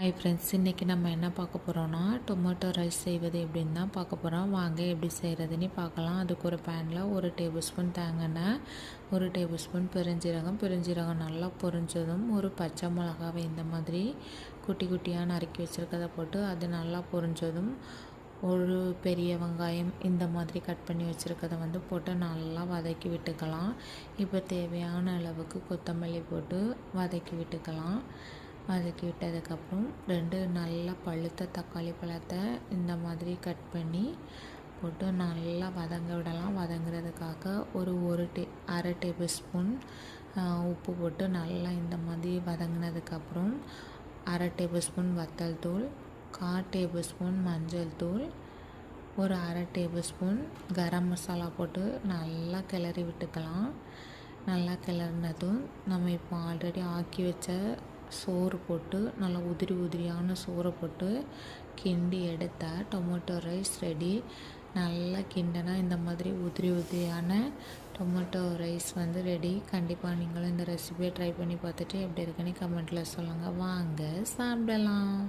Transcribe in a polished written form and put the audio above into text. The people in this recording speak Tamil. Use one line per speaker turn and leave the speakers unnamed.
ஹாய் ஃப்ரெண்ட்ஸ், இன்றைக்கி நம்ம என்ன பார்க்க போகிறோன்னா டொமேட்டோ ரைஸ் செய்வது எப்படின்னு தான் பார்க்க போகிறோம். வாங்க எப்படி செய்கிறதுன்னு பார்க்கலாம். அதுக்கு ஒரு பேனில் 1 டேபிள் ஸ்பூன் தேங்காய், 1 டேபிள் ஸ்பூன் பெருஞ்சீரகம் நல்லா பொரிஞ்சதும் ஒரு பச்சை மிளகாவை இந்த மாதிரி குட்டி குட்டியாக நறுக்கி வச்சுருக்கதை போட்டு அது நல்லா பொரிஞ்சதும் ஒரு பெரிய வெங்காயம் இந்த மாதிரி கட் பண்ணி வச்சுருக்கதை போட்டு நல்லா வதக்கி விட்டுக்கலாம். இப்போ தேவையான அளவுக்கு கொத்தமல்லி போட்டு வதக்கி விட்டுக்கலாம். வதக்கி விட்டதுக்கப்புறம் 2 நல்லா பழுத்த தக்காளி பழத்தை இந்த மாதிரி கட் பண்ணி போட்டு நல்லா வதங்க விடலாம். வதங்குறதுக்காக ஒரு அரை டேபிள் ஸ்பூன் உப்பு போட்டு நல்லா இந்த மாதிரி வதங்கினதுக்கப்புறம் அரை டேபிள் ஸ்பூன் வத்தல் தூள், 1/4 டேபிள் ஸ்பூன் மஞ்சள் தூள், ஒரு அரை டேபிள் ஸ்பூன் கரம் மசாலா போட்டு நல்லா கிளறி விட்டுக்கலாம். நல்லா கிளறினதும் நம்ம இப்போ ஆல்ரெடி ஆக்கி வச்ச சோறு போட்டு நல்லா உதிரியான சோறை போட்டு கிண்டி எடுத்த டொமேட்டோ ரைஸ் ரெடி. நல்லா கிண்டனா இந்த மாதிரி உதிரியான டொமேட்டோ ரைஸ் ரெடி. கண்டிப்பாக நீங்களும் இந்த ரெசிபியை ட்ரை பண்ணி பார்த்துட்டு எப்படி இருக்குன்னு கமெண்ட்டில் சொல்லுங்கள். வாங்க சாப்பிடலாம்.